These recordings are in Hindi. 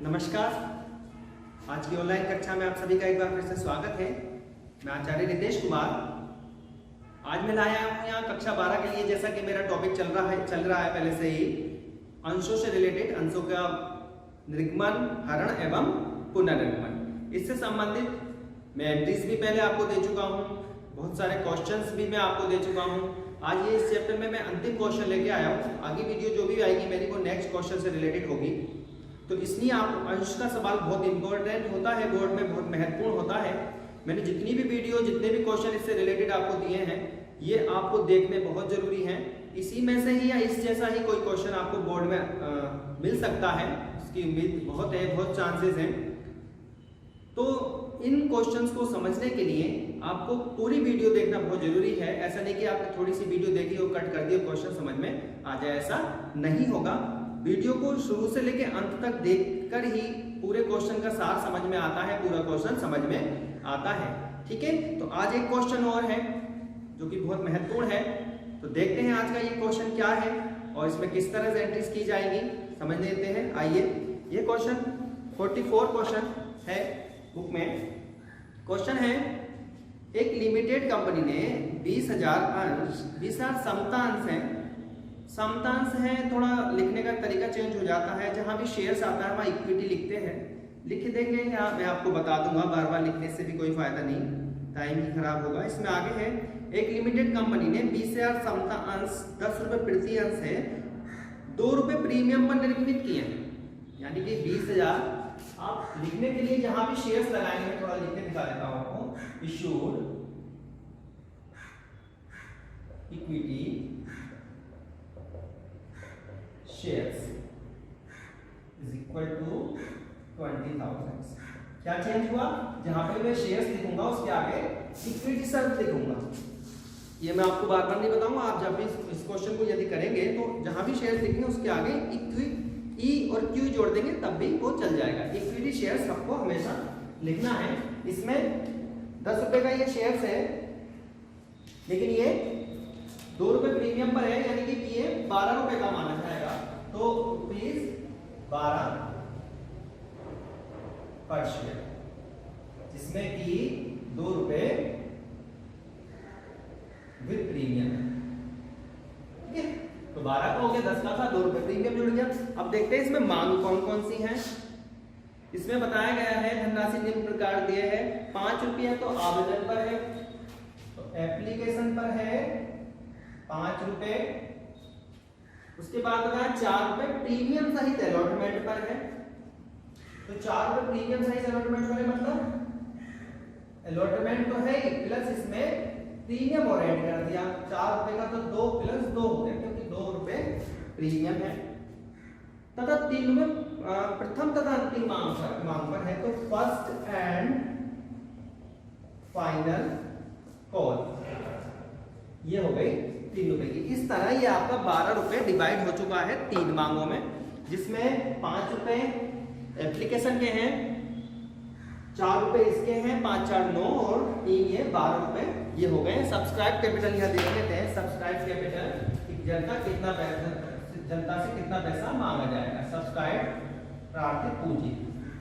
नमस्कार। आज की ऑनलाइन कक्षा में आप सभी का एक बार फिर से स्वागत है। मैं आचार्य रितेश कुमार। आज मैं लाया हूँ यहाँ कक्षा 12 के लिए, जैसा कि मेरा टॉपिक चल रहा है पहले से ही, अंशों से रिलेटेड, अंशों का निगमन, हरण एवं पुनर्निगमन। इससे संबंधित मैं एंट्रीज भी पहले आपको दे चुका हूँ, बहुत सारे क्वेश्चंस भी मैं आपको दे चुका हूँ। आज ये इस चैप्टर में मैं अंतिम क्वेश्चन लेके आया हूँ। आगे वीडियो जो भी आएगी मेरी वो नेक्स्ट क्वेश्चन से रिलेटेड होगी। तो इसलिए आप अंश का सवाल बहुत इंपॉर्टेंट होता है, बोर्ड में बहुत महत्वपूर्ण होता है। मैंने जितनी भी वीडियो, जितने भी क्वेश्चन इससे रिलेटेड आपको दिए हैं, ये आपको देखने बहुत जरूरी हैं। इसी में से ही या इस जैसा ही कोई क्वेश्चन आपको बोर्ड में मिल सकता है, इसकी उम्मीद बहुत है, बहुत चांसेस हैं। तो इन क्वेश्चंस को समझने के लिए आपको पूरी वीडियो देखना बहुत जरूरी है। ऐसा नहीं कि आपने थोड़ी सी वीडियो देखी और कट कर दी और क्वेश्चन समझ में आ जाए, ऐसा नहीं होगा। वीडियो को शुरू से लेकर अंत तक देखकर ही पूरे क्वेश्चन का सार समझ में आता है, पूरा क्वेश्चन समझ में आता है। ठीक है, तो आज एक क्वेश्चन और है जो कि बहुत महत्वपूर्ण है। तो देखते हैं आज का ये क्वेश्चन क्या है और इसमें किस तरह से एंट्रीज की जाएंगी, समझ लेते हैं। आइए, ये क्वेश्चन 44 क्वेश्चन है बुक में। क्वेश्चन है, एक लिमिटेड कंपनी ने 20,000 समता अंश है। समता अंश है, थोड़ा लिखने का तरीका चेंज हो जाता है। जहां भी शेयर्स आता है वहां इक्विटी लिखते हैं, लिख देंगे या मैं आपको बता दूंगा। बार बार लिखने से भी कोई फायदा नहीं, टाइम ही खराब होगा। इसमें आगे है, एक लिमिटेड कंपनी ने 20,000 समता अंश 10 रुपए प्रति अंश है 2 रुपए प्रीमियम पर निर्मित किए हैं। यानी कि 20,000 आप लिखने के लिए जहां भी शेयर्स लगाएंगे, मैं थोड़ा लिख के दिखा देता हूं आपको। Issued equity shares is equal to 20,000। क्या चेंज हुआ? जहां पे मैं शेयर्स लिखूंगा उसके आगे इक्विटी शब्द लिखूंगा। ये मैं आपको बार बार नहीं बताऊंगा। आप जब भी इस क्वेश्चन को यदि करेंगे तो जहां भी शेयर्स लिखेंगे उसके आगे ई और क्यू जोड़ देंगे, तब भी वो चल जाएगा। इक्विटी शेयर्स सबको हमेशा लिखना है। इसमें 10 रुपए का ये शेयर्स है, लेकिन ये 2 रुपए प्रीमियम पर है, यानी कि ये 12 रुपए का माना जाएगा। तो ₹12 पर शेयर, जिसमें कि 2 रुपए विद प्रीमियम। ठीक है, तो 12 का हो गया, 10 का था, 2 रुपए प्रीमियम जुड़ गया। अब देखते हैं इसमें मांग कौन कौन सी है। इसमें बताया गया है धनराशि निम्न प्रकार दिए है। 5 रुपया तो आवेदन पर है, तो एप्लीकेशन पर है 5 रुपए। उसके बाद बताया 4 रुपए प्रीमियम सहित अलॉटमेंट पर है। तो 4 रुपए प्रीमियम सहित अलॉटमेंट पर है, मतलब अलॉटमेंट तो है ही, प्लस इसमें प्रीमियम और ऐड कर दिया। 4 रुपए का तो 2 प्लस 2 हो गया, क्योंकि 2 रुपए प्रीमियम है। तथा 3 रुपए प्रथम तथा अंतिम मांग पर है। तो फर्स्ट एंड फाइनल कॉल, ये हो गई 3 रुपए की। इस तरह ये आपका 12 रुपए डिवाइड हो चुका है 3 मांगों में, जिसमें 5 रुपए एप्लीकेशन के हैं, 4 रुपए इसके हैं, 5 4 9 और 3 ये 12 रुपए ये हो गए। सब्सक्राइब कैपिटल यहाँ देख लेते हैं। सब्सक्राइब कैपिटल, जनता से कितना पैसा मांगा जाएगा। सब्सक्राइब प्रार्थित पूंजी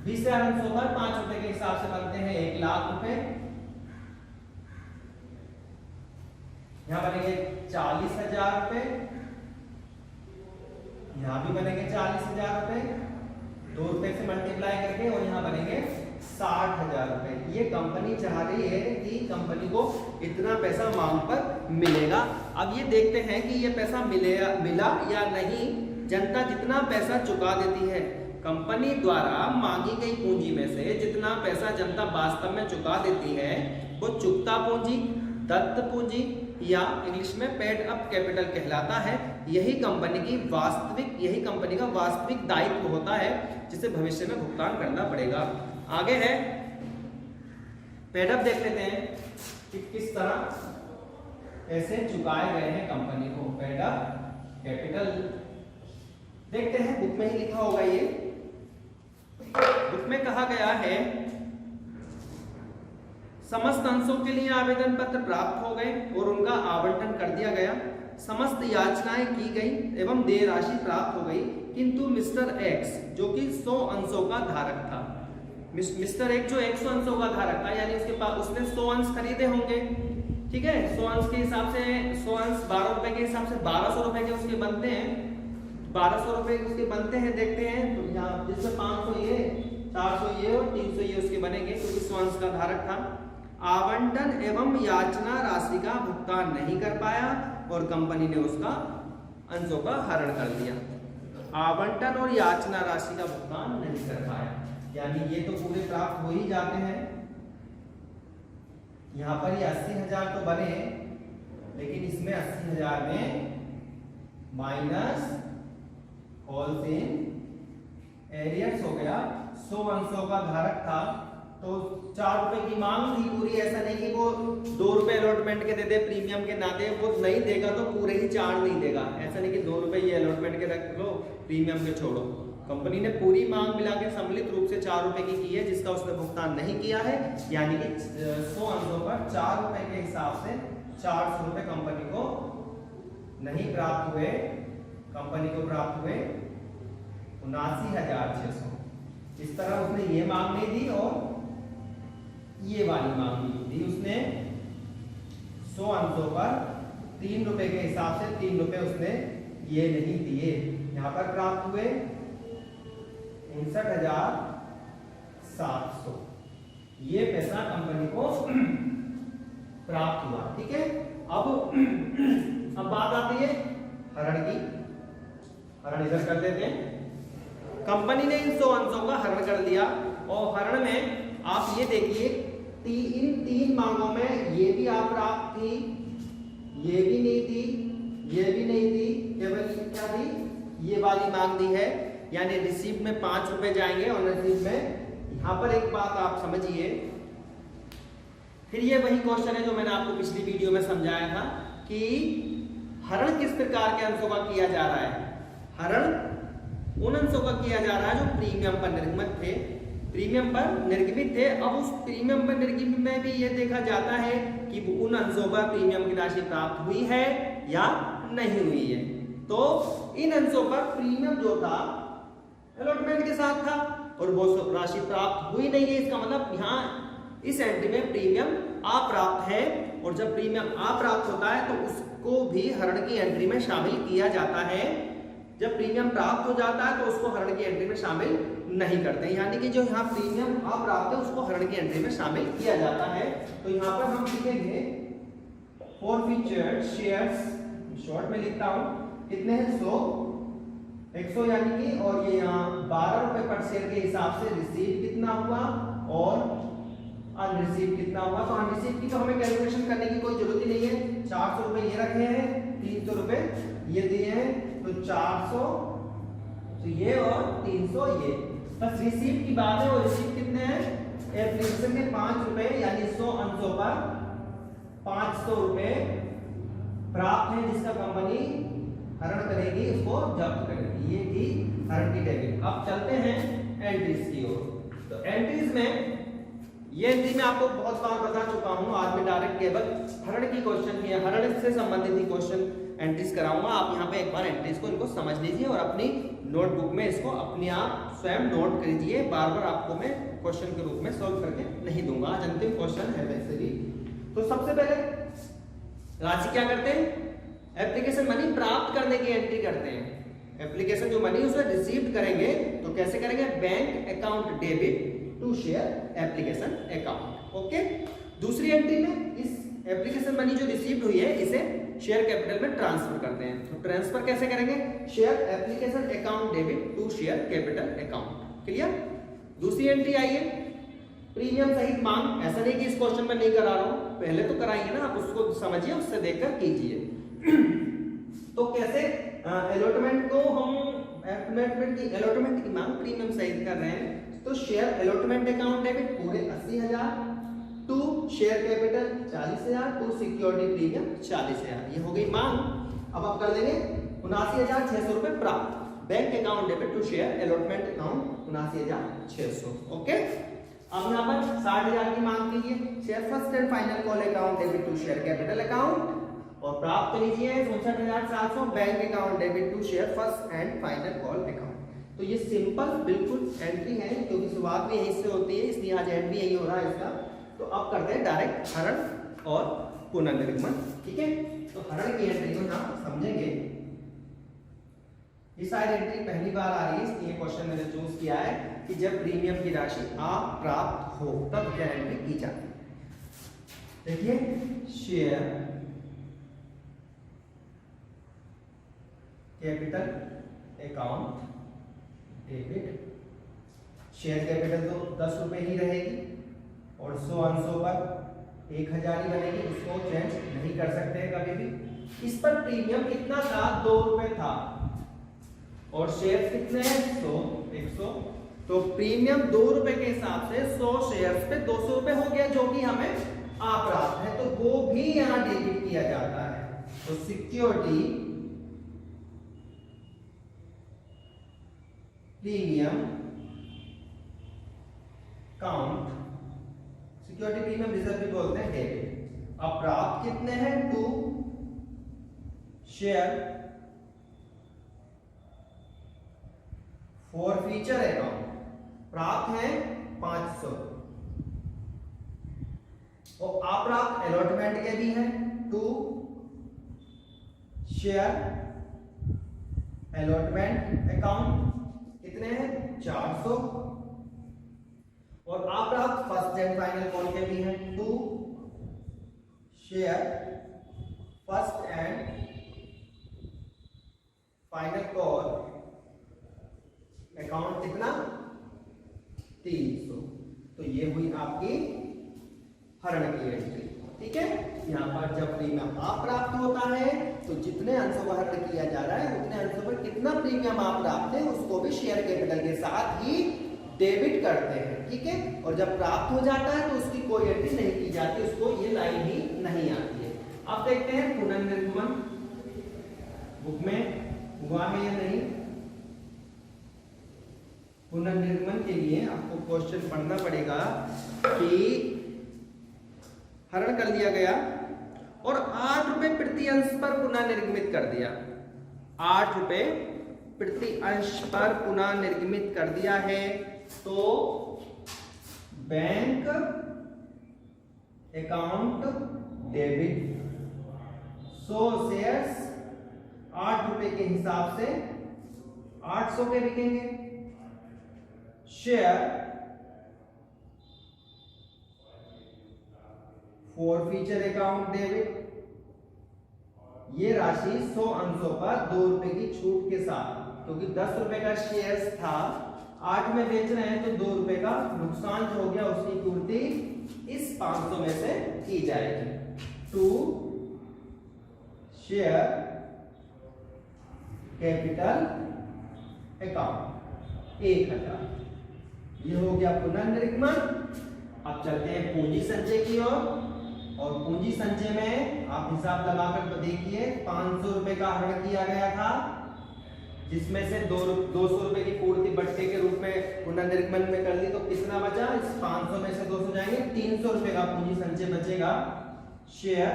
20,000 अंशों पर 5 रुपए के हिसाब से बनते हैं 1 लाख रुपए। यहाँ बनेंगे 40,000 रुपए, यहाँ भी बनेंगे 40,000 रुपए, 2 रुपए से मल्टीप्लाई करके, और यहाँ बनेंगे 60,000 रुपए। ये कंपनी चाह रही है कि कंपनी को इतना पैसा मांग पर मिलेगा। अब ये देखते हैं कि ये पैसा मिला या नहीं। जनता जितना पैसा चुका देती है, कंपनी द्वारा मांगी गई पूंजी में से जितना पैसा जनता वास्तव में चुका देती है, वो चुकता पूंजी, दत्त पूंजी या इंग्लिश में पेड अप कैपिटल कहलाता है। यही कंपनी का वास्तविक दायित्व होता है, जिसे भविष्य में भुगतान करना पड़ेगा। आगे है पेड अप, देख लेते हैं कि किस तरह पैसे चुकाए गए हैं कंपनी को। पेड अप कैपिटल देखते हैं, बुक में ही लिखा होगा। ये बुक में कहा गया है, समस्त अंशों के लिए आवेदन पत्र प्राप्त हो गए और उनका आवंटन कर दिया गया। समस्त याचनाएं की गई एवं देय राशि प्राप्त हो गई। किंतु मिस्टर एक्स जो कि 100 अंशों का धारक था, मिस्टर एक्स जो 100 अंशों का धारक था, यानी उसके पास उसने 100 अंश खरीदे होंगे, ठीक है। 100 अंश के हिसाब से 100 अंश 12 रुपए के हिसाब से 1200 रुपए के उसके बनते हैं, 1200 रुपए उसके बनते हैं। देखते हैं तो यहाँ जिसमें 500 ये, 400 ये और 300 ये उसके बनेंगे, क्योंकि 100 अंश का धारक था। आवंटन एवं याचना राशि का भुगतान नहीं कर पाया और कंपनी ने उसका अंशों का हरण कर दिया। आवंटन और याचना राशि का भुगतान नहीं कर पाया, यानी ये तो पूरे प्राप्त हो ही जाते हैं। यहाँ पर ये 80,000 तो बने, लेकिन इसमें 80,000 में माइनस होलसेल एरियर्स हो गया। 100 अंशों का धारक था तो 4 रुपए की मांग थी पूरी, ऐसा नहीं कि वो 2 रुपए अलॉटमेंट के दे दे, प्रीमियम के ना दे, वो नहीं देगा तो पूरे ही 4 नहीं देगा। ऐसा नहीं कि 2 रुपए ये अलॉटमेंट के रख लो, प्रीमियम के छोड़ो। कंपनी ने पूरी मांग मिला के सम्मिलित रूप से 4 रुपए की है, जिसका उसने भुगतान नहीं किया है, यानी कि 100 अंशों पर 4 रुपए के हिसाब से 400 रुपए कंपनी को नहीं प्राप्त हुए। कंपनी को प्राप्त हुए 79,600। इस तरह उसने ये मांग नहीं दी और ये वाली मांग दी उसने। 100 अंशों पर 3 रुपए के हिसाब से 3 रुपए उसने ये नहीं दिए। यहाँ पर प्राप्त हुए 59,700, ये पैसा कंपनी को प्राप्त हुआ, ठीक है। अब बात आती है हरण की। हरण इधर कर देते हैं। कंपनी ने इन 100 अंशों का हरण कर दिया और हरण में आप ये देखिए इन 3 मांगों में ये भी अप्राप्त थी, ये भी नहीं थी, ये भी नहीं थी, केवल क्या थी, ये वाली मांग दी है, यानी रिसीव में 5 रुपए जाएंगे और रिसीव में। यहां पर एक बात आप समझिए, फिर ये वही क्वेश्चन है जो मैंने आपको पिछली वीडियो में समझाया था कि हरण किस प्रकार के अंशों का किया जा रहा है। हरण उन अंशों का किया जा रहा है जो प्रीमियम पर निर्गमित थे, प्रीमियम पर निर्गमित थे। अब उस प्रीमियम पर निर्गमित में भी ये देखा जाता है कि उन अंशों पर प्रीमियम की राशि प्राप्त हुई है या नहीं हुई है। तो इन अंशों पर प्रीमियम जो था अलॉटमेंट के साथ था और वो राशि प्राप्त हुई नहीं है, इसका मतलब यहाँ इस एंट्री में प्रीमियम अप्राप्त है, और जब प्रीमियम अप्राप्त होता है तो उसको भी हरण की एंट्री में शामिल किया जाता है। जब प्रीमियम प्राप्त हो जाता है तो उसको हरण की एंट्री में शामिल नहीं करते, यानी कि जो यहाँ प्रीमियम अप्राप्त है उसको हरण की एंट्री में शामिल किया जाता है। तो यहाँ पर हम लिखेंगे फॉरफीचर्ड शेयर्स, शॉर्ट में लिखता हूँ, कितने हैं 100 यानी कि, और ये यहाँ 12 रुपए पर शेयर के हिसाब से रिसीव कितना हुआ और अनरिसीव कितना हुआ। तो अनरिसीव की तो हमें कैलकुलेशन करने की कोई जरूरत ही नहीं है। 400 रुपए ये रखे हैं, 300 रुपए ये दिए हैं, तो 400 तो ये और 300 ये। बस रिसीव की बात है, और रिसीव कितने हैं, एप्लीकेशन में 5 रुपए, यानी 100 अंशों पर 500 रुपए प्राप्त है, जिसका कंपनी हरण करेगी, उसको जब्त करेगी। ये थी हरण की डेबिट। अब चलते हैं एंट्रीज की ओर। तो एंट्रीज में ये एंट्री मैं आपको बहुत बार बता चुका हूं, आज मैं डायरेक्ट केवल हरण की क्वेश्चन की, हरण से संबंधित ही क्वेश्चन एंट्रीज कराऊंगा। आप यहाँ पे एक बार एंट्रीज को इनको समझ लीजिए और अपनी नोटबुक में इसको अपने आप स्वयं नोट कीजिए। बार बार आपको मैं क्वेश्चन के रूप में सॉल्व करके नहीं दूंगा, आज अंतिम क्वेश्चन है वैसे भी। तो सबसे पहले राशि क्या करते हैं, एप्लीकेशन मनी प्राप्त करने की एंट्री करते हैं। एप्लीकेशन जो मनी उसे रिसीव करेंगे तो कैसे करेंगे, bank account debit to share application account. Okay, दूसरी एंट्री में इस एप्लीकेशन मनी जो रिसीव्ड हुई है इसे शेयर कैपिटल में ट्रांसफर करते हैं। तो ट्रांसफर कैसे करेंगे, share application account debit to share capital account. Clear. दूसरी एंट्री आई है प्रीमियम सहित मांग। ऐसा नहीं कि इस क्वेश्चन में नहीं करा रहा हूं, पहले तो कराएंगे ना, आप उसको समझिए, उससे देखकर कीजिए। तो कैसे अलॉटमेंट को हम अलॉटमेंट की मांग प्रीमियम सहित कर रहे हैं। तो शेयर अलॉटमेंट अकाउंट डेबिट पूरे 80,000 to share capital 40,000 to security premium 40,000, ये हो गई मांग। अब आप कर लेंगे 79,600 रुपए प्राप्त, bank account debit to share allotment account 79,600। Okay, अब यहाँ पर 60,000 की मांग कीजिए, share first and final call account debit to share capital account, और प्राप्त लीजिए 59,700 bank account debit to share first and final call account. तो ये सिंपल बिल्कुल एंट्री है, क्योंकि शुरुआत भी यहीं से होती है, इसलिए आज एंड भी यही हो रहा है इसका। तो अब करते हैं डायरेक्ट हरण और पुनर्निर्गमन। ठीक है, तो हरण की एंट्री को हम समझेंगे। ये शायद एंट्री पहली बार आ रही है, इसलिए क्वेश्चन मैंने चूज किया है कि जब प्रीमियम की राशि अप्राप्त हो तब क्या एंट्री की जाती है। देखिए, share capital account debit, share capital तो 10 रुपए ही रहेगी और 100 अंशों पर 1000 ही बनेगी, उसको चेंज नहीं कर सकते हैं कभी भी। इस पर प्रीमियम कितना था, 2 रुपए था और शेयर कितने हैं, 100। तो प्रीमियम 2 रुपए के हिसाब से 100 शेयर्स पे 200 रुपए हो गया, जो कि हमें अप्राप्त है, तो वो भी यहां डेबिट किया जाता है। तो security premium count, security premium reserve भी बोलते हैं, डेबिट। अब प्राप्त कितने हैं, 2 शेयर फॉर फ्यूचर अकाउंट, प्राप्त है 500 और अप्राप्त अलॉटमेंट के भी हैं, 2 शेयर अलॉटमेंट अकाउंट कितने हैं, 400 और अप्राप्त फर्स्ट एंड फाइनल कॉल के भी हैं, 2 share first and final call account कितना, 300। तो ये हुई आपकी हरण की एंट्री। ठीक है, यहाँ पर जब प्रीमियम अप्राप्त होता है तो जितने अंशों का हरण किया जा रहा है उतने अंशों पर कितना प्रीमियम अप्राप्त है उसको भी शेयर कैपिटल के साथ ही डेबिट करते हैं। ठीक है, और जब प्राप्त हो जाता है तो उसकी कोई एंट्री नहीं की जाती, उसको ये लाइन ही नहीं आती है। अब देखते हैं पुनर्निर्गमन, बुक में हुआ है या नहीं। पुनर्निर्गमन के लिए आपको क्वेश्चन पढ़ना पड़ेगा कि हरण कर लिया गया और 8 रुपए प्रति अंश पर पुनः निर्गमित कर दिया, 8 रुपए प्रति अंश पर पुनः निर्गमित कर दिया है, तो बैंक अकाउंट डेबिट 100 शेयर्स 8 रुपए के हिसाब से 800 के बिकेंगे। Share for future account debit, ये राशि 100 अंशों पर 2 रुपए की छूट के साथ, क्योंकि 10 रुपए का शेयर था, 8 में बेच रहे हैं तो 2 रुपए का नुकसान जो हो गया उसकी पूर्ति इस 500 में से की जाएगी। 2 शेयर कैपिटल अकाउंट 1000, ये हो गया पुनर्निर्गमन। अब चलते हैं पूंजी संचय की ओर, और पूंजी संचय में आप हिसाब लगाकर तो देखिए 500 रुपए का हरण किया गया था, जिसमें से 200 रुपए की पूर्ति बट्टे के रूप में पुनर्निर्गमन में कर ली, तो कितना बचा, इस 500 में से 200 जाएंगे, 300 रुपए का पूंजी संचय बचेगा। Share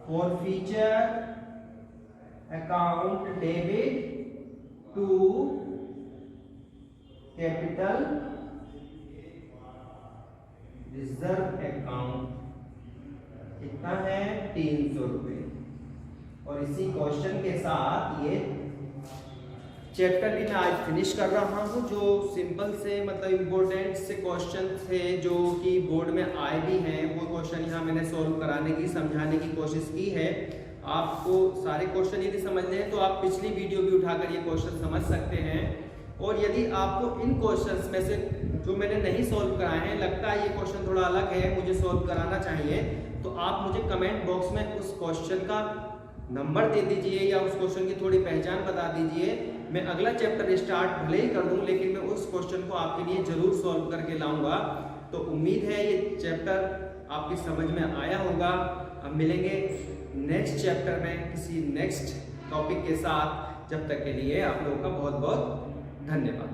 for future account debit to capital reserve account कितना है, 300 रुपए। और इसी क्वेश्चन के साथ ये चैप्टर भी मैं आज फिनिश कर रहा हूँ, जो सिंपल से मतलब इम्पोर्टेंट से क्वेश्चन थे जो कि बोर्ड में आए भी हैं, वो क्वेश्चन यहाँ मैंने सॉल्व कराने की समझाने की कोशिश की है। आपको सारे क्वेश्चन यदि समझने हैं तो आप पिछली वीडियो भी उठाकर ये क्वेश्चन समझ सकते हैं। और यदि आपको इन क्वेश्चंस में से जो मैंने नहीं सॉल्व कराए हैं लगता है ये क्वेश्चन थोड़ा अलग है, मुझे सॉल्व कराना चाहिए, तो आप मुझे कमेंट बॉक्स में उस क्वेश्चन का नंबर दे दीजिए या उस क्वेश्चन की थोड़ी पहचान बता दीजिए। मैं अगला चैप्टर स्टार्ट भले ही कर दूं, लेकिन मैं उस क्वेश्चन को आपके लिए जरूर सॉल्व करके लाऊंगा। तो उम्मीद है ये चैप्टर आपकी समझ में आया होगा। हम मिलेंगे नेक्स्ट चैप्टर में किसी नेक्स्ट टॉपिक के साथ। जब तक के लिए आप लोगों का बहुत बहुत धन्यवाद।